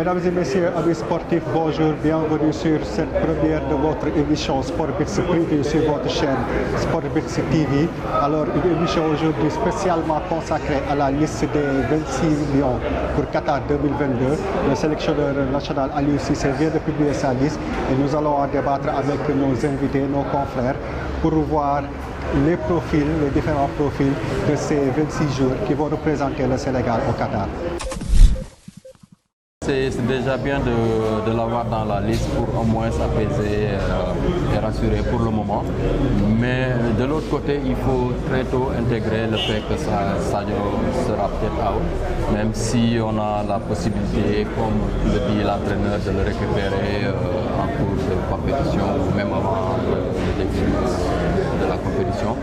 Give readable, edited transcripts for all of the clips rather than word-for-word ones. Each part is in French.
Mesdames et messieurs, amis sportifs, bonjour, bienvenue sur cette première de votre émission SportBits privée sur votre chaîne SportBits TV. Alors, une émission aujourd'hui spécialement consacrée à la liste des 26 millions pour Qatar 2022. Le sélectionneur national Aliou Cissé vient de publier sa liste et nous allons en débattre avec nos invités, nos confrères, pour voir les profils, les différents profils de ces 26 joueurs qui vont représenter le Sénégal au Qatar. C'est déjà bien de l'avoir dans la liste pour au moins s'apaiser et rassurer pour le moment. Mais de l'autre côté, il faut très tôt intégrer le fait que Sadio sera peut-être out, même si on a la possibilité, comme le dit l'entraîneur, de le récupérer en cours de compétition ou même avant le début de la compétition.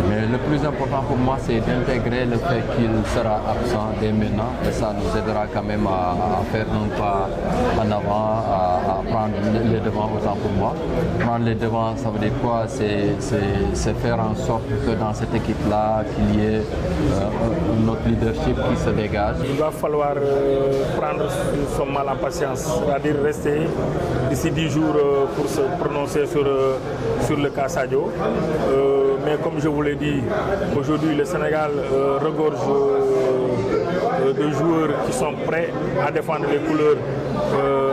Mais le plus important pour moi, c'est d'intégrer le fait qu'il sera absent dès maintenant, et ça nous aidera quand même à faire un pas en avant, à prendre les devants autant pour moi. Prendre les devants, ça veut dire quoi? C'est faire en sorte que dans cette équipe-là, qu'il y ait notre leadership qui se dégage. Il va falloir prendre son mal en patience, c'est-à-dire rester d'ici 10 jours pour se prononcer sur le cas Sadio. Mais comme je vous l'ai dit, aujourd'hui le Sénégal regorge de joueurs qui sont prêts à défendre les couleurs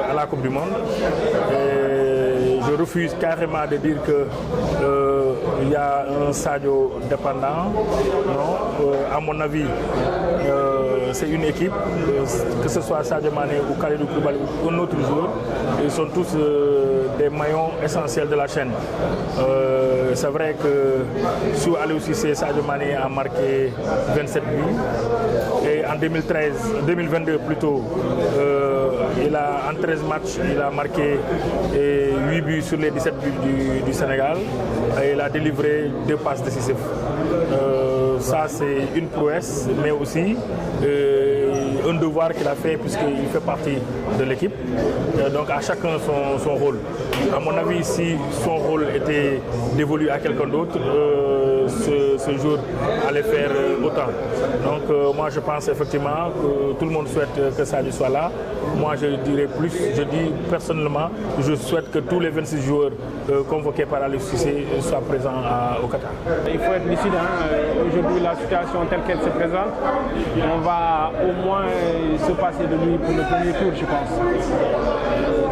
à la Coupe du Monde. Et je refuse carrément de dire qu'il y a un Sadio dépendant. Non, à mon avis, c'est une équipe, que ce soit Sadio Mané ou Kalidou Koulibaly ou un autre joueur, ils sont tous des maillons essentiels de la chaîne. C'est vrai que sous Aliou Cissé, Sadio Mané a marqué 27 buts. Et en 2022 plutôt, en 13 matchs, il a marqué 8 buts sur les 17 buts du Sénégal. Et il a délivré 2 passes décisives. Ça, c'est une prouesse, mais aussi un devoir qu'il a fait puisqu'il fait partie de l'équipe. Donc à chacun son rôle. À mon avis, si son rôle était dévolu à quelqu'un d'autre, ce jour allait faire autant. Donc moi je pense effectivement que tout le monde souhaite que Sadio soit là. Moi je dirais plus, je dis personnellement, je souhaite que tous les 26 joueurs convoqués par Aliou Cissé soient présents au Qatar. Il faut être lucide, aujourd'hui la situation telle qu'elle se présente, on va au moins se passer de lui pour le premier tour, je pense.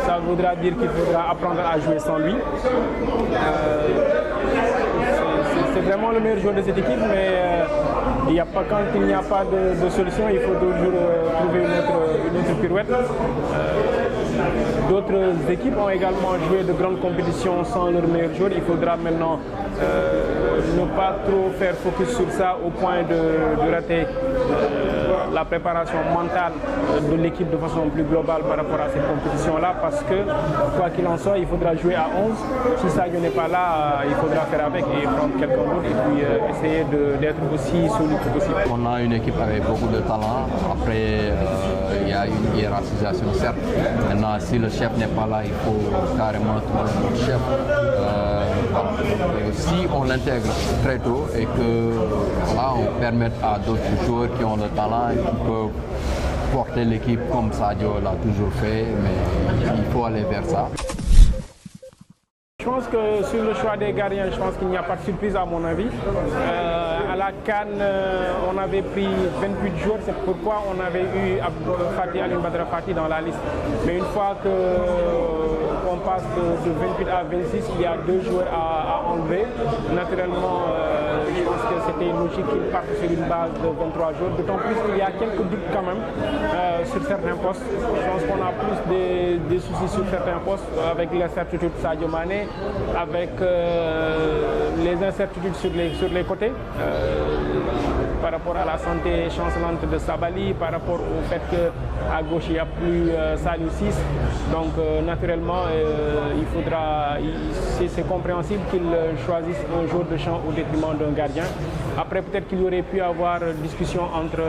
Ça voudra dire qu'il faudra apprendre à jouer sans lui. C'est vraiment le meilleur joueur de cette équipe, mais quand il n'y a pas de solution, il faut toujours trouver une autre pirouette. D'autres équipes ont également joué de grandes compétitions sans leur meilleur joueur. Il faudra maintenant ne pas trop faire focus sur ça au point de rater la préparation mentale de l'équipe de façon plus globale par rapport à cette compétition-là, parce que quoi qu'il en soit, il faudra jouer à 11. Si Sadio n'est pas là, il faudra faire avec et prendre quelqu'un d'autre et puis essayer d'être aussi solide que possible. On a une équipe avec beaucoup de talent. Après, il y a une hiérarchisation, certes. Maintenant, si le chef n'est pas là, il faut carrément trouver un autre chef. Si on l'intègre très tôt et que là, on permet à d'autres joueurs qui ont le talent et qui peuvent porter l'équipe comme Sadio l'a toujours fait, mais il faut aller vers ça. Je pense que sur le choix des gardiens, je pense qu'il n'y a pas de surprise à mon avis. À la CAN, on avait pris 28 joueurs, c'est pourquoi on avait eu Alioune Badara Fati dans la liste. Mais une fois qu'on passe de 28 à 26, il y a 2 joueurs à enlever. Naturellement, je pense que c'était logique qu'ils partent sur une base de 23 joueurs, d'autant plus qu'il y a quelques doutes quand même sur certains postes. Je pense qu'on a plus des soucis sur certains postes avec l'incertitude de Sadio Mané, avec les incertitudes sur les côtés, par rapport à la santé chancelante de Sabali, par rapport au fait qu'à gauche il n'y a plus Saliou Ciss. Donc naturellement, c'est compréhensible qu'il choisisse un joueur de champ au détriment d'un gardien. Après, peut-être qu'il y aurait pu avoir discussion entre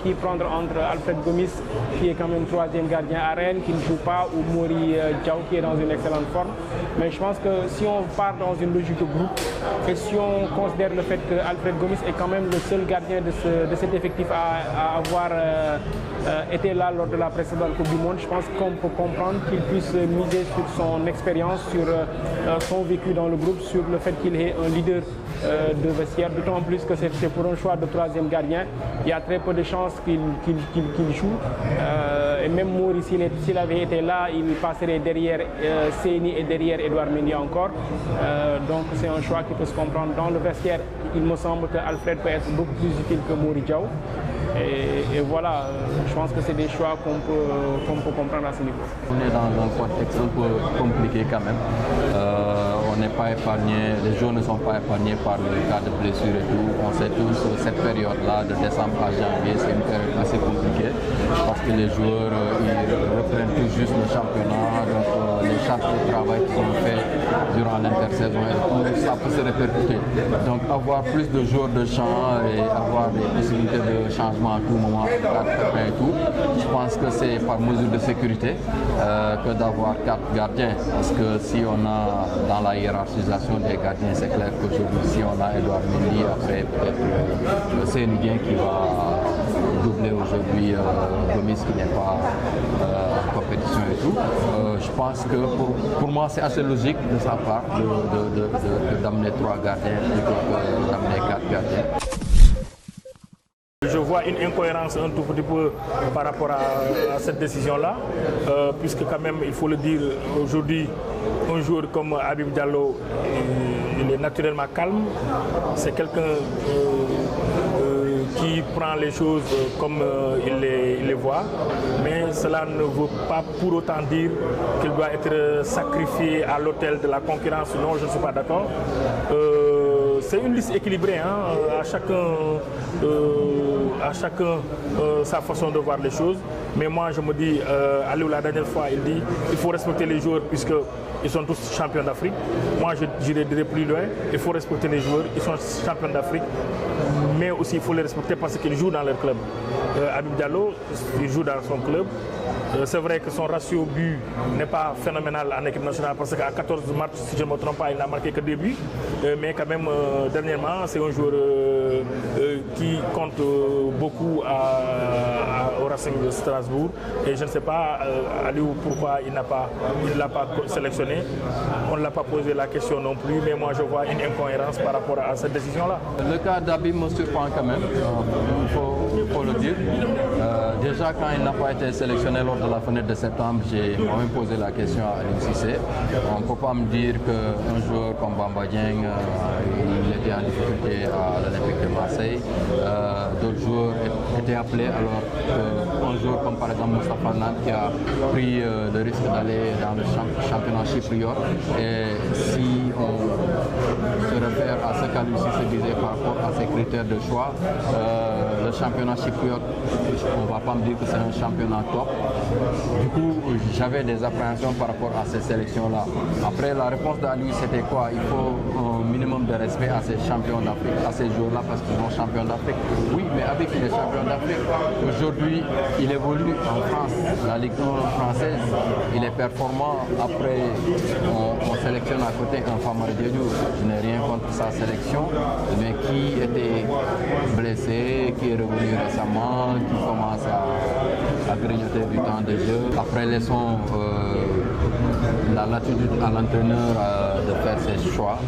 qui prendre entre Alfred Gomis, qui est quand même 3e gardien à Rennes, qui ne joue pas, ou Mori Diaw, qui est dans une excellente forme. Mais je pense que si on part dans une logique de groupe, et si on considère le fait que Alfred Gomis est quand même le seul gardien de cet effectif à avoir était là lors de la précédente Coupe du Monde. Je pense qu'on peut comprendre qu'il puisse miser sur son expérience, sur son vécu dans le groupe, sur le fait qu'il est un leader de vestiaire, d'autant plus que c'est pour un choix de troisième gardien. Il y a très peu de chances qu'il joue. Et même Mouri, s'il avait été là, il passerait derrière Seni et derrière Edouard Mendy encore. Donc c'est un choix qui peut se comprendre. Dans le vestiaire, il me semble qu'Alfred peut être beaucoup plus utile que Mouri Diaw. Et voilà, je pense que c'est des choix qu'on peut comprendre à ce niveau. On est dans un contexte un peu compliqué quand même. On n'est pas épargné, les joueurs ne sont pas épargnés par le cas de blessure et tout. On sait tous cette période-là, de décembre à janvier, c'est une période assez compliquée parce que les joueurs ils reprennent tout juste le championnat, donc les charges de travail qui sont faites durant l'intersaison et tout, ça peut se répercuter. Donc avoir plus de jours de champ et avoir des possibilités de changement à tout moment, et tout, je pense que c'est par mesure de sécurité que d'avoir 4 gardiens. Parce que si on a dans la hiérarchisation des gardiens, c'est clair qu'aujourd'hui, si on a Edouard Mendy, après peut-être Séniguien qui va doubler aujourd'hui Gomis qui n'est pas en compétition et tout. Je pense que pour moi, c'est assez logique de sa part d'amener 3 gardiens plutôt que d'amener 4 gardiens. Je vois une incohérence un tout petit peu par rapport à cette décision-là, puisque quand même, il faut le dire, aujourd'hui, un joueur comme Habib Diallo, il est naturellement calme. C'est quelqu'un qui prend les choses comme il les voit, mais cela ne veut pas pour autant dire qu'il doit être sacrifié à l'autel de la concurrence. Non, je ne suis pas d'accord. C'est une liste équilibrée, hein, à chacun sa façon de voir les choses. Mais moi je me dis, Aliou la dernière fois il dit il faut respecter les joueurs puisqu'ils sont tous champions d'Afrique. Moi je dirais plus loin, il faut respecter les joueurs, ils sont champions d'Afrique, mais aussi il faut les respecter parce qu'ils jouent dans leur club. Habib Diallo, il joue dans son club. C'est vrai que son ratio but n'est pas phénoménal en équipe nationale parce qu'à 14 matchs, si je ne me trompe pas, il n'a marqué que 2 buts. Mais quand même, dernièrement, c'est un joueur qui compte beaucoup au Racing de Strasbourg. Et je ne sais pas, Aliou, pourquoi il ne l'a pas sélectionné. On ne l'a pas posé la question non plus, mais moi je vois une incohérence par rapport à cette décision-là. Le cas d'Habib me surprend quand même, il faut le dire. Déjà, quand il n'a pas été sélectionné lors de la fenêtre de septembre, j'ai moi-même posé la question à Aliou Cissé. On ne peut pas me dire qu'un joueur comme Bamba Dieng, il était en difficulté à l'Olympique de Marseille. D'autres joueurs étaient appelés alors qu'un joueur comme par exemple Moustapha Nat qui a pris le risque d'aller dans le championnat chypriote. Et si on se réfère à ce qu'Aliou Cissé disait par rapport à ses critères de choix, le championnat chypriote, on ne va pas me dire que c'est un championnat top. Du coup, j'avais des appréhensions par rapport à ces sélections-là. Après, la réponse d'Aliou, c'était quoi? Il faut un minimum de respect à ces champions d'Afrique, à ces joueurs-là, parce qu'ils sont champions d'Afrique. Oui, mais avec les champions d'Afrique, aujourd'hui, il évolue en France, la Ligue 1 française. Il est performant. Après, on sélectionne à côté un Famara Diédhiou. Je n'ai rien contre sa sélection, mais qui était blessé, qui est revenu récemment, qui commence à grignoter du temps de jeu. Après, laissons la latitude à l'entraîneur de faire ses choix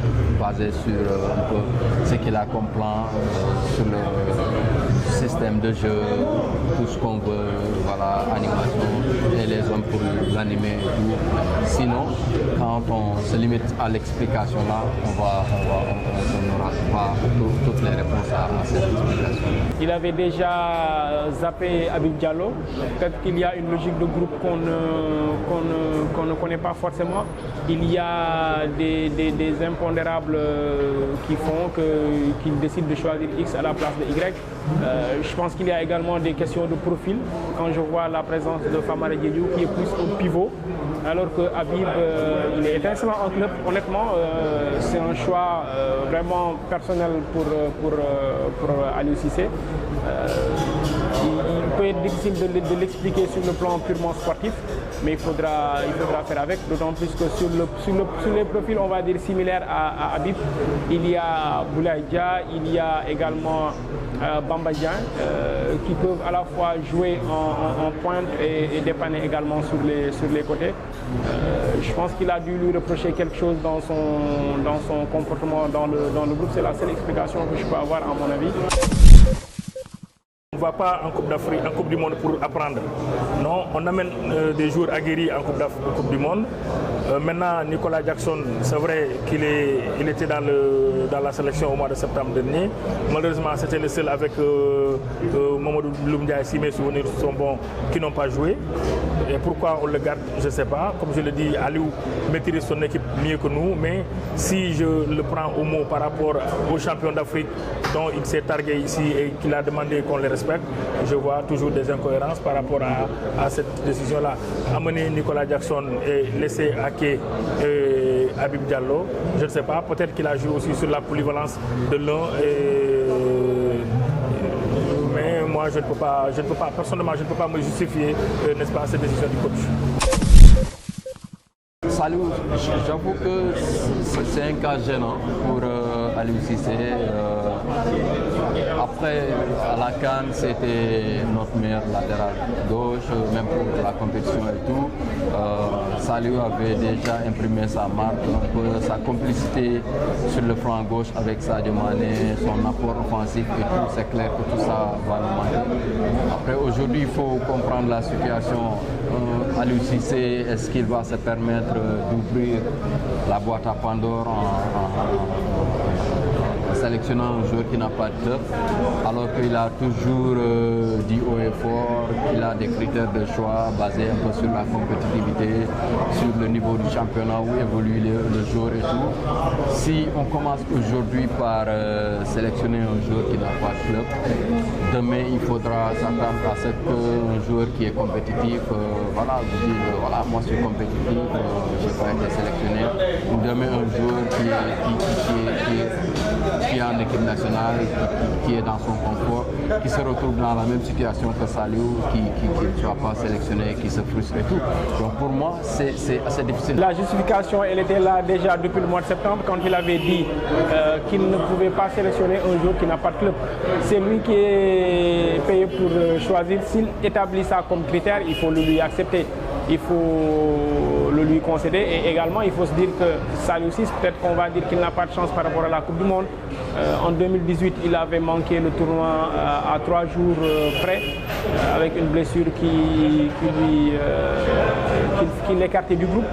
basés sur un peu ce qu'il a comme plan, sur le système de jeu, tout ce qu'on veut, voilà, animation et les hommes pour l'animer et tout. Sinon, quand on se limite à l'explication là, on n'aura pas toutes les réponses à cette explication. Il avait déjà zappé Habib Diallo. Peut-être qu'il y a une logique de groupe qu'on ne connaît pas forcément. Il y a des impondérables qui font qu'il décide de choisir X à la place de Y. Je pense qu'il y a également des questions de profil. Quand je vois la présence de Famara Diédhiou qui est plus un pivot, alors que Habib, il est étincelant en club. Honnêtement, c'est un choix vraiment personnel pour Aliou Cissé. il peut être difficile de l'expliquer sur le plan purement sportif, mais il faudra faire avec, d'autant plus que sur les profils, on va dire, similaires à Habib, il y a Boulaye Dia, il y a également Bamba Dieng, qui peuvent à la fois jouer en pointe et dépanner également sur les côtés. Je pense qu'il a dû lui reprocher quelque chose dans son comportement dans le groupe. C'est la seule explication que je peux avoir à mon avis. On ne va pas en Coupe d'Afrique, en Coupe du Monde pour apprendre. Non, on amène des joueurs aguerris en Coupe du Monde. Maintenant, Nicolas Jackson, c'est vrai qu'il était dans la sélection au mois de septembre dernier. Malheureusement, c'était le seul avec Mamadou Loumdia, si mes souvenirs sont bons, qui n'ont pas joué. Et pourquoi on le garde, je ne sais pas. Comme je le dis, Aliou maîtrise son équipe mieux que nous. Mais si je le prends au mot par rapport aux champions d'Afrique dont il s'est targué ici et qu'il a demandé qu'on les respecte, je vois toujours des incohérences par rapport à cette décision-là. Amener Nicolas Jackson et laisser Ake et Habib Diallo, je ne sais pas. Peut-être qu'il a joué aussi sur la polyvalence de l'un. Mais moi, je ne peux pas, personnellement, je ne peux pas me justifier, n'est-ce pas, cette décision du coach. Salou, j'avoue que c'est un cas gênant pour Aliou Cissé. Après, à la CAN, c'était notre meilleur latéral gauche, même pour la compétition et tout. Salou avait déjà imprimé sa marque, un peu sa complicité sur le flanc gauche avec Sadio Mané, son apport offensif et tout. C'est clair que tout ça va nous manquer. Après, aujourd'hui, il faut comprendre la situation. Aliou Cissé, est-ce qu'il va se permettre d'ouvrir la boîte à Pandore en sélectionnant un joueur qui n'a pas de club, alors qu'il a toujours dit haut et fort qu'il a des critères de choix basés un peu sur la compétitivité, sur le niveau du championnat où évolue le joueur et tout. Si on commence aujourd'hui par sélectionner un joueur qui n'a pas de club, demain il faudra s'attendre à ce qu'un joueur qui est compétitif, voilà, vous dites, voilà, moi je suis compétitif, je vais pas être sélectionné. Demain un joueur qui est en équipe nationale, qui est dans son confort, qui se retrouve dans la même situation que Salou, qui ne soit pas sélectionné, qui se frustre et tout. Donc pour moi, c'est assez difficile. La justification, elle était là déjà depuis le mois de septembre, quand il avait dit qu'il ne pouvait pas sélectionner un joueur qui n'a pas de club. C'est lui qui est payé pour choisir. S'il établit ça comme critère, il faut le lui accepter. Il faut le lui concéder et également il faut se dire que Salou Ciss, peut-être qu'on va dire qu'il n'a pas de chance par rapport à la Coupe du Monde. En 2018, il avait manqué le tournoi à 3 jours près avec une blessure qui l'écartait du groupe.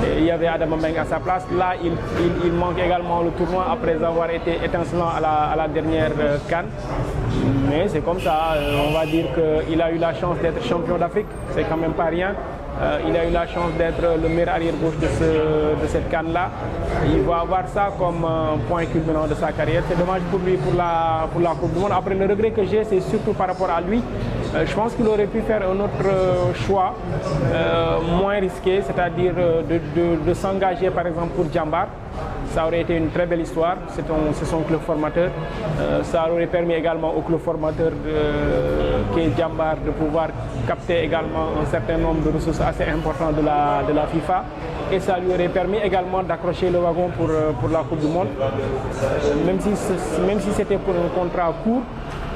Et il y avait Adama Mbengue à sa place. Là, il manque également le tournoi après avoir été étincelant à la dernière CAN. Mais c'est comme ça, on va dire qu'il a eu la chance d'être champion d'Afrique, c'est quand même pas rien. Il a eu la chance d'être le meilleur arrière-gauche de cette CAN-là. Il va avoir ça comme point culminant de sa carrière. C'est dommage pour lui pour la Coupe du Monde. Après, le regret que j'ai, c'est surtout par rapport à lui. Je pense qu'il aurait pu faire un autre choix moins risqué, c'est-à-dire de s'engager par exemple pour Djambar. Ça aurait été une très belle histoire, c'est son club formateur. Ça aurait permis également au club formateur qui est Djambar de pouvoir capter également un certain nombre de ressources assez importantes de la FIFA. Et ça lui aurait permis également d'accrocher le wagon pour la Coupe du Monde. Même si c'était pour un contrat court,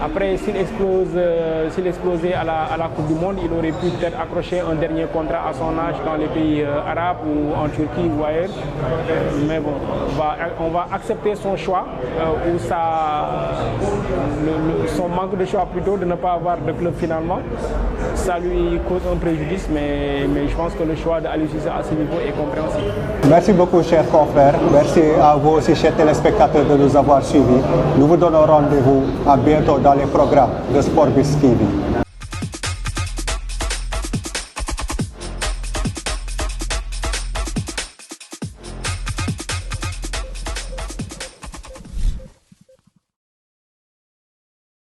après, s'il explosait à la Coupe du Monde, il aurait pu peut-être accrocher un dernier contrat à son âge dans les pays arabes ou en Turquie ou ailleurs. Mais bon, on va accepter son choix ou son manque de choix plutôt de ne pas avoir de club finalement. Ça lui cause un préjudice, mais je pense que le choix d'Aliou Cissé à ce niveau est compréhensible. Merci beaucoup, chers confrères. Merci à vous aussi, chers téléspectateurs, de nous avoir suivis. Nous vous donnons rendez-vous à bientôt dans les programmes de SportBiz TV.